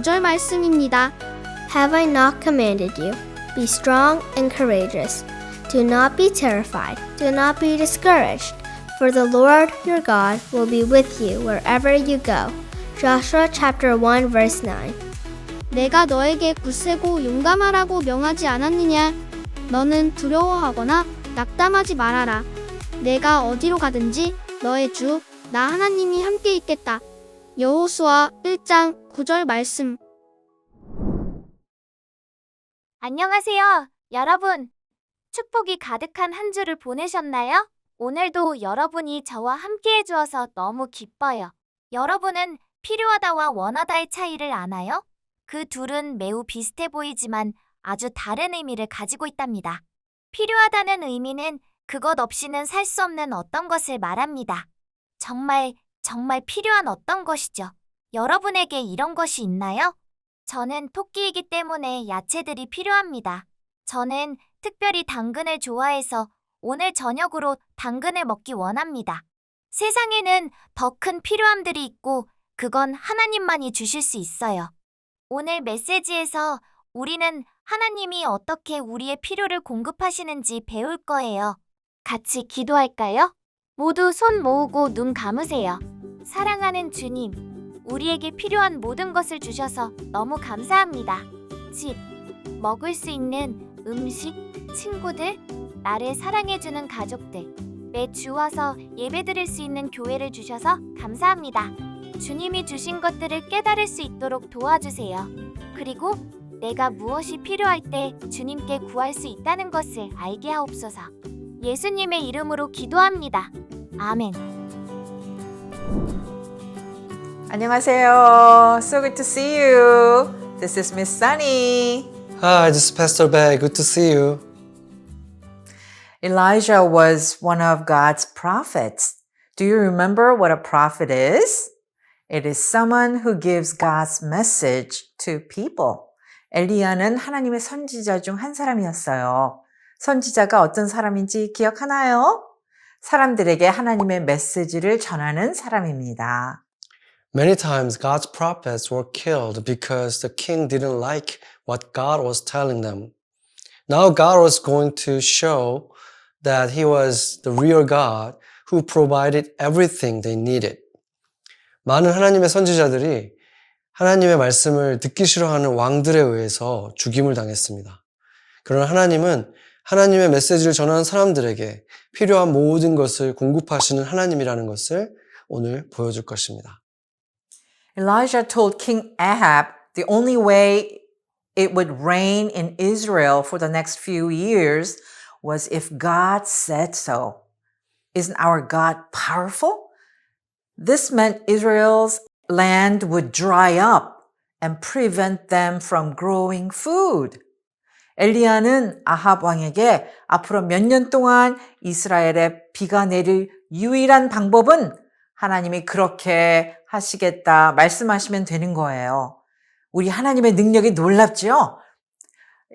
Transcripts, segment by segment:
9절 말씀입니다. Have I not commanded you? Be strong and courageous. Do not be terrified. Do not be discouraged. For the Lord your God will be with you wherever you go. Joshua chapter 1 verse 9. 내가 너에게 굳세고 용감하라고 명하지 않았느냐? 너는 두려워하거나 낙담하지 말아라. 내가 어디로 가든지 너의 주, 나 하나님이 함께 있겠다. 여호수아 1장 9절 말씀. 안녕하세요, 여러분. 축복이 가득한 한 주를 보내셨나요? 오늘도 여러분이 저와 함께 해주어서 너무 기뻐요. 여러분은 필요하다와 원하다의 차이를 아나요? 그 둘은 매우 비슷해 보이지만 아주 다른 의미를 가지고 있답니다. 필요하다는 의미는 그것 없이는 살 수 없는 어떤 것을 말합니다. 정말 필요한 어떤 것이죠. 여러분에게 이런 것이 있나요? 저는 토끼이기 때문에 야채들이 필요합니다. 저는 특별히 당근을 좋아해서 오늘 저녁으로 당근을 먹기 원합니다. 세상에는 더 큰 필요함들이 있고 그건 하나님만이 주실 수 있어요. 오늘 메시지에서 우리는 하나님이 어떻게 우리의 필요를 공급하시는지 배울 거예요. 같이 기도할까요? 모두 손 모으고 눈 감으세요. 사랑하는 주님, 우리에게 필요한 모든 것을 주셔서 너무 감사합니다. 집, 먹을 수 있는 음식, 친구들, 나를 사랑해주는 가족들, 매주 와서 예배드릴 수 있는 교회를 주셔서 감사합니다. 주님이 주신 것들을 깨달을 수 있도록 도와주세요. 그리고 내가 무엇이 필요할 때 주님께 구할 수 있다는 것을 알게 하옵소서. 예수님의 이름으로 기도합니다. 아멘. 안녕하세요. So good to see you. This is Miss Sunny. Hi, this is Pastor Bear. Good to see you. Elijah was one of God's prophets. Do you remember what a prophet is? It is someone who gives God's message to people. 엘리야는 하나님의 선지자 중 한 사람이었어요. 선지자가 어떤 사람인지 기억하나요? 사람들에게 하나님의 메시지를 전하는 사람입니다. Many times God's prophets were killed because the king didn't like what God was telling them. Now God was going to show that He was the real God who provided everything they needed. 많은 하나님의 선지자들이 하나님의 말씀을 듣기 싫어하는 왕들에 의해서 죽임을 당했습니다. 그러나 하나님은 하나님의 메시지를 전하는 사람들에게 필요한 모든 것을 공급하시는 하나님이라는 것을 오늘 보여줄 것입니다. Elijah told King Ahab the only way it would reign in Israel for the next few years was if God said so. Isn't our God powerful? This meant Israel's land would dry up and prevent them from growing food. 엘리야는 아합 왕에게 앞으로 몇 년 동안 이스라엘에 비가 내릴 유일한 방법은 하나님이 그렇게 하시겠다 말씀하시면 되는 거예요. 우리 하나님의 능력이 놀랍죠?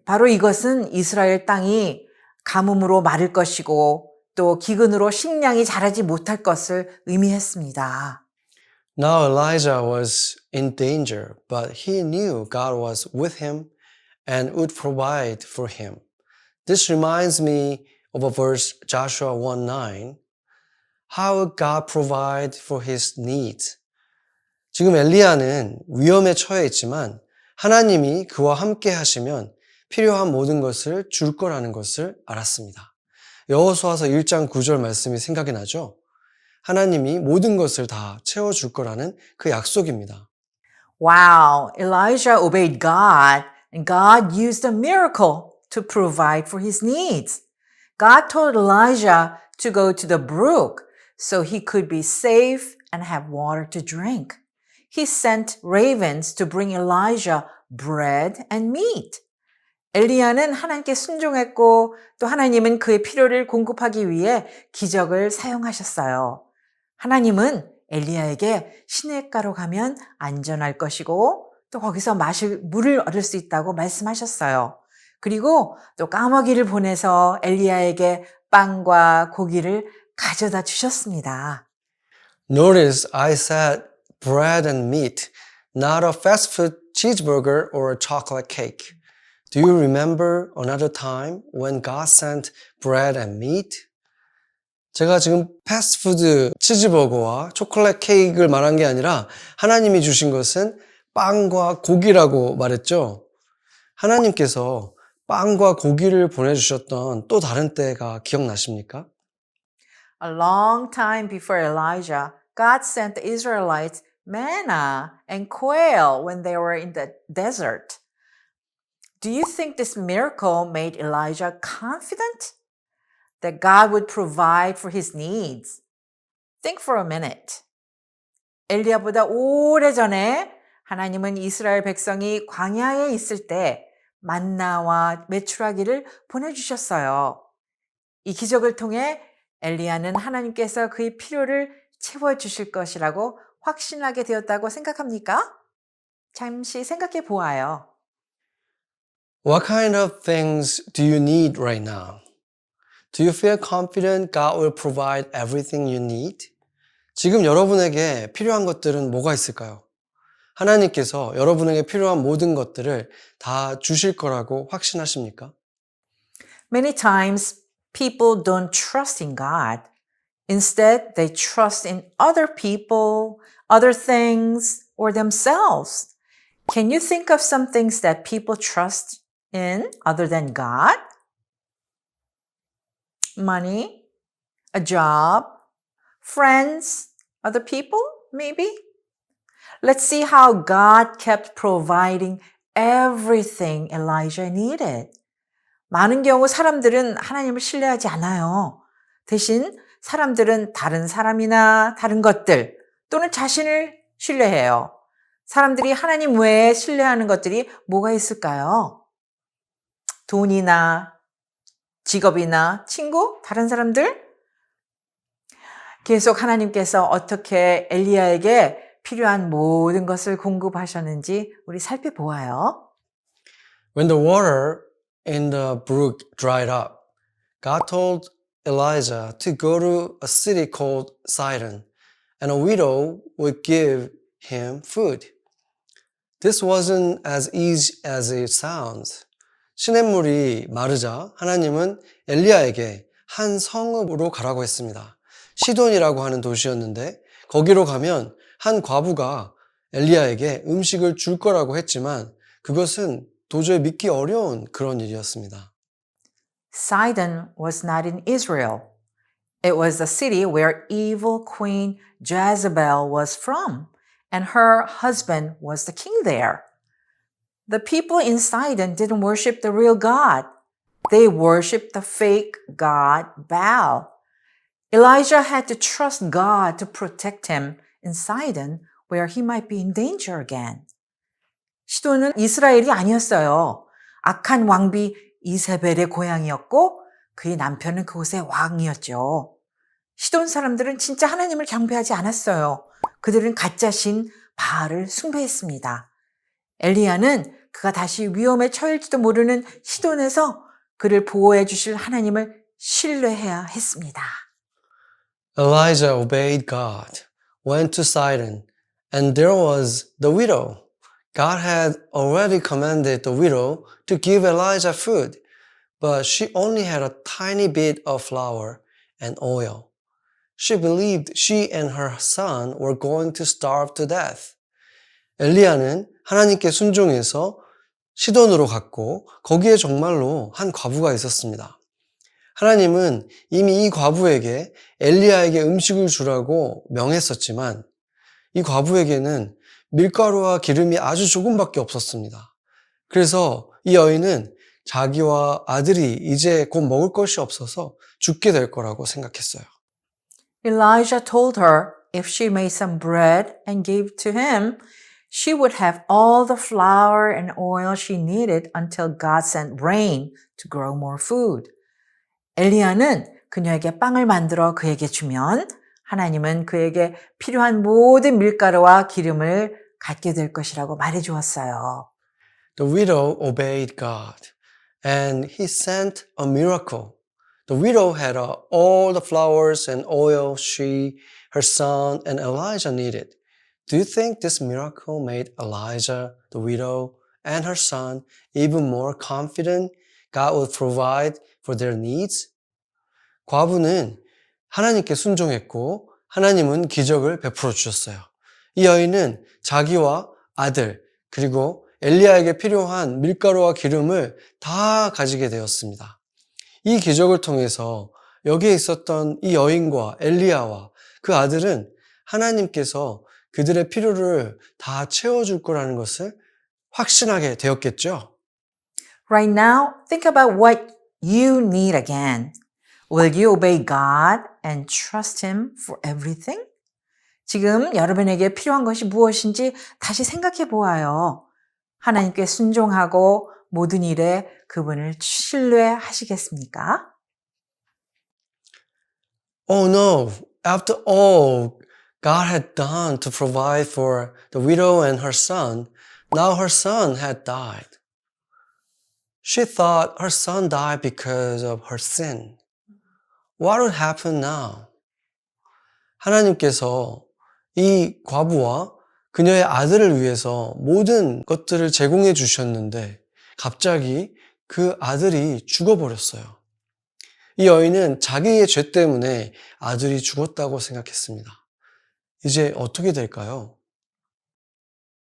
바로 이것은 이스라엘 땅이 가뭄으로 마를 것이고 또 기근으로 식량이 자라지 못할 것을 의미했습니다. Now Elijah was in danger, but he knew God was with him and would provide for him. This reminds me of a verse, Joshua 1:9. How would God provide for his needs? 지금 엘리야는 위험에 처해 있지만 하나님이 그와 함께 하시면 필요한 모든 것을 줄 거라는 것을 알았습니다. 여호수아서 1장 9절 말씀이 생각이 나죠? 하나님이 모든 것을 다 채워줄 거라는 그 약속입니다. Wow, Elijah obeyed God and God used a miracle to provide for his needs. God told Elijah to go to the brook so he could be safe and have water to drink. He sent ravens to bring Elijah bread and meat. 엘리야는 하나님께 순종했고 또 하나님은 그의 필요를 공급하기 위해 기적을 사용하셨어요. 하나님은 엘리야에게 시냇가로 가면 안전할 것이고 또 거기서 마실 물을 얻을 수 있다고 말씀하셨어요. 그리고 또 까마귀를 보내서 엘리야에게 빵과 고기를 가져다 주셨습니다. Notice I said bread and meat, not a fast food cheeseburger or a chocolate cake. Do you remember another time when God sent bread and meat? 제가 지금 패스트푸드 치즈버거와 초콜릿 케이크를 말한 게 아니라 하나님이 주신 것은 빵과 고기라고 말했죠. 하나님께서 빵과 고기를 보내주셨던 또 다른 때가 기억나십니까? A long time before Elijah, God sent the Israelites manna and quail when they were in the desert. Do you think this miracle made Elijah confident that God would provide for his needs? Think for a minute. 엘리야보다 오래전에 하나님은 이스라엘 백성이 광야에 있을 때 만나와 메추라기를 보내주셨어요. 이 기적을 통해 엘리야는 하나님께서 그의 필요를 채워주실 것이라고 확신하게 되었다고 생각합니까? 잠시 생각해 보아요. What kind of things do you need right now? Do you feel confident God will provide everything you need? 지금 여러분에게 필요한 것들은 뭐가 있을까요? 하나님께서 여러분에게 필요한 모든 것들을 다 주실 거라고 확신하십니까? Many times people don't trust in God. Instead, they trust in other people, other things, or themselves. Can you think of some things that people trust in other than God? Money, a job, friends, other people, maybe? Let's see how God kept providing everything Elijah needed. 많은 경우 사람들은 하나님을 신뢰하지 않아요. 대신 사람들은 다른 사람이나 다른 것들 또는 자신을 신뢰해요. 사람들이 하나님 외에 신뢰하는 것들이 뭐가 있을까요? 돈이나 직업이나 친구, 다른 사람들? 계속 하나님께서 어떻게 엘리야에게 필요한 모든 것을 공급하셨는지 우리 살펴보아요. When the water in the brook dried up, God told Elijah to go to a city called Sidon, and a widow would give him food. This wasn't as easy as it sounds. 시냇물이 마르자 하나님은 엘리야에게 한 성읍으로 가라고 했습니다. 시돈이라고 하는 도시였는데 거기로 가면 한 과부가 엘리야에게 음식을 줄 거라고 했지만 그것은 도저히 믿기 어려운 그런 일이었습니다. Sidon was not in Israel. It was the city where evil queen Jezebel was from, and her husband was the king there. The people in Sidon didn't worship the real God. They worshiped the fake god Baal. Elijah had to trust God to protect him in Sidon, where he might be in danger again. 시돈은 이스라엘이 아니었어요. 악한 왕비 이세벨의 고향이었고 그의 남편은 그곳의 왕이었죠. 시돈 사람들은 진짜 하나님을 경배하지 않았어요. 그들은 가짜 신 바알을 숭배했습니다. 엘리야는 그가 다시 위험에 처할지도 모르는 시돈에서 그를 보호해 주실 하나님을 신뢰해야 했습니다. Elijah obeyed God, went to Sidon, and there was the widow. God had already commanded the widow to give Elijah food, but she only had a tiny bit of flour and oil. She believed she and her son were going to starve to death. 엘리야는 하나님께 순종해서 시돈으로 갔고 거기에 정말로 한 과부가 있었습니다. 하나님은 이미 이 과부에게 엘리야에게 음식을 주라고 명했었지만 이 과부에게는 밀가루와 기름이 아주 조금밖에 없었습니다. 그래서 이 여인은 자기와 아들이 이제 곧 먹을 것이 없어서 죽게 될 거라고 생각했어요. Elijah told her if she made some bread and gave to him, she would have all the flour and oil she needed until God sent rain to grow more food. 엘리야는 그녀에게 빵을 만들어 그에게 주면 하나님은 그에게 필요한 모든 밀가루와 기름을 갖게 될 것이라고 말해 주었어요. The widow obeyed God, and he sent a miracle. The widow had all the flowers and oil she, her son, and Elijah needed. Do you think this miracle made Elijah, the widow, and her son even more confident God would provide for their needs? 과부는 하나님께 순종했고 하나님은 기적을 베풀어 주셨어요. 이 여인은 자기와 아들 그리고 엘리야에게 필요한 밀가루와 기름을 다 가지게 되었습니다. 이 기적을 통해서 여기에 있었던 이 여인과 엘리야와 그 아들은 하나님께서 그들의 필요를 다 채워줄 거라는 것을 확신하게 되었겠죠. Right now, think about what you need again. Will you obey God and trust Him for everything? 지금 여러분에게 필요한 것이 무엇인지 다시 생각해 보아요. 하나님께 순종하고 모든 일에 그분을 신뢰하시겠습니까? Oh no, after all God had done to provide for the widow and her son, now her son had died. She thought her son died because of her sin. What would happen now? 하나님께서 이 과부와 그녀의 아들을 위해서 모든 것들을 제공해 주셨는데 갑자기 그 아들이 죽어버렸어요. 이 여인은 자기의 죄 때문에 아들이 죽었다고 생각했습니다. 이제 어떻게 될까요?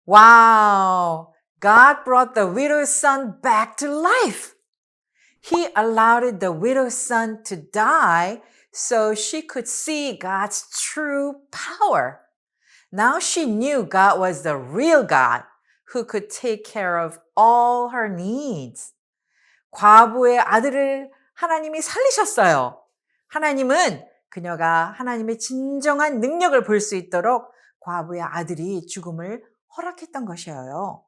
Wow! God brought the widow's son back to life. He allowed the widow's son to die so she could see God's true power. Now she knew God was the real God who could take care of all her needs. 과부의 아들을 하나님이 살리셨어요. 하나님은 그녀가 하나님의 진정한 능력을 볼 수 있도록 과부의 아들이 죽음을 허락했던 것이에요.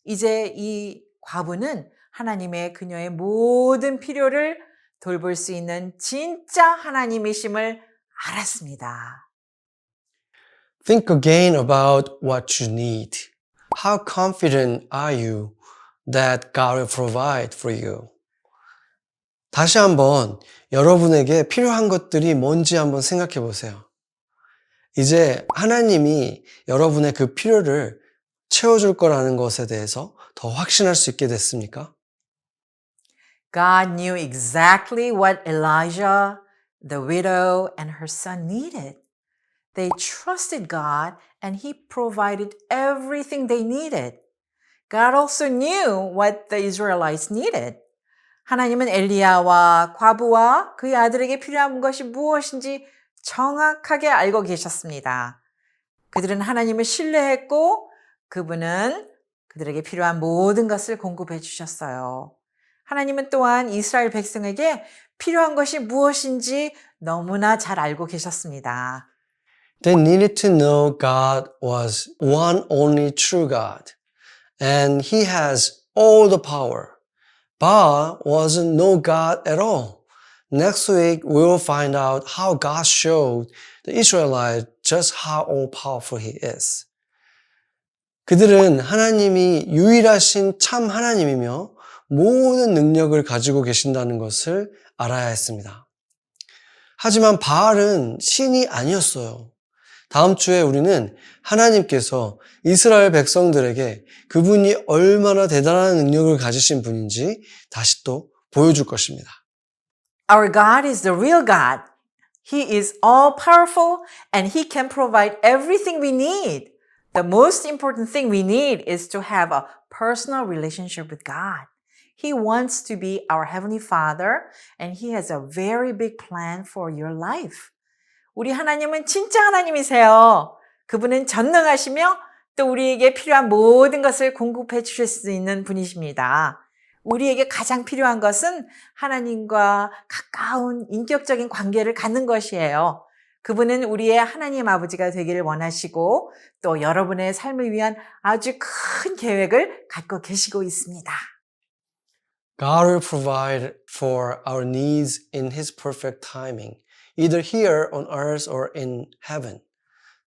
이제 이 과부는 하나님의 그녀의 모든 필요를 돌볼 수 있는 진짜 하나님이심을 알았습니다. Think again about what you need. How confident are you that God will provide for you? 다시 한번 여러분에게 필요한 것들이 뭔지 한번 생각해 보세요. 이제 하나님이 여러분의 그 필요를 채워줄 거라는 것에 대해서 더 확신할 수 있게 됐습니까? God knew exactly what Elijah, the widow, and her son needed. They trusted God and He provided everything they needed. God also knew what the Israelites needed. 하나님은 엘리야와 과부와 그의 아들에게 필요한 것이 무엇인지 정확하게 알고 계셨습니다. 그들은 하나님을 신뢰했고 그분은 그들에게 필요한 모든 것을 공급해 주셨어요. 하나님은 또한 이스라엘 백성에게 필요한 것이 무엇인지 너무나 잘 알고 계셨습니다. They needed to know God was one only true God, and He has all the power. Baal wasn't no God at all. Next week, we will find out how God showed the Israelites just how all-powerful He is. 그들은 하나님이 유일하신 참 하나님이며 모든 능력을 가지고 계신다는 것을 알아야 했습니다. 하지만 바알은 신이 아니었어요. 다음 주에 우리는 하나님께서 이스라엘 백성들에게 그분이 얼마나 대단한 능력을 가지신 분인지 다시 또 보여줄 것입니다. Our God is the real God. He is all powerful and He can provide everything we need. The most important thing we need is to have a personal relationship with God. He wants to be our Heavenly Father and He has a very big plan for your life. 우리 하나님은 진짜 하나님이세요. 그분은 전능하시며 또 우리에게 필요한 모든 것을 공급해 주실 수 있는 분이십니다. 우리에게 가장 필요한 것은 하나님과 가까운 인격적인 관계를 갖는 것이에요. 그분은 우리의 하나님 아버지가 되기를 원하시고 또 여러분의 삶을 위한 아주 큰 계획을 갖고 계시고 있습니다. God will provide for our needs in His perfect timing, either here on earth or in heaven.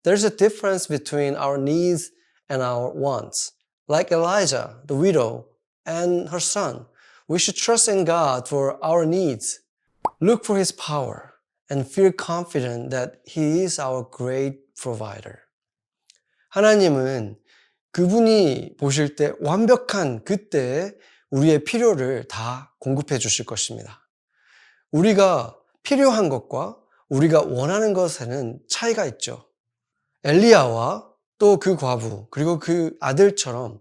There's a difference between our needs and our wants. Like Elijah, the widow, and her son, we should trust in God for our needs, look for His power, and feel confident that He is our great provider. 하나님은 그분이 보실 때 완벽한 그때에 우리의 필요를 다 공급해 주실 것입니다. 우리가 필요한 것과 우리가 원하는 것에는 차이가 있죠. 엘리야와 또 그 과부 그리고 그 아들처럼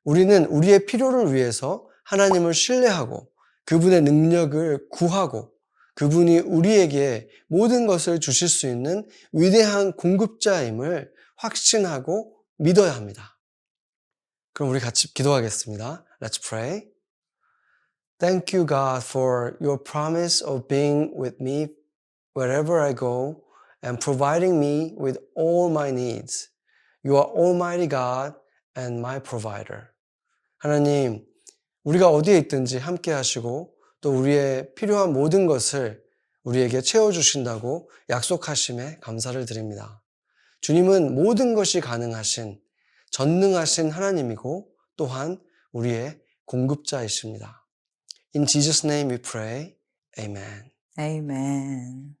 우리는 우리의 필요를 위해서 하나님을 신뢰하고 그분의 능력을 구하고 그분이 우리에게 모든 것을 주실 수 있는 위대한 공급자임을 확신하고 믿어야 합니다. 그럼 우리 같이 기도하겠습니다. Let's pray. Thank you, God, for your promise of being with me wherever I go and providing me with all my needs. You are Almighty God and my provider. 하나님, 우리가 어디에 있든지 함께 하시고 또 우리의 필요한 모든 것을 우리에게 채워주신다고 약속하심에 감사를 드립니다. 주님은 모든 것이 가능하신 전능하신 하나님이고 또한 우리의 공급자이십니다. In Jesus' name we pray. Amen. Amen.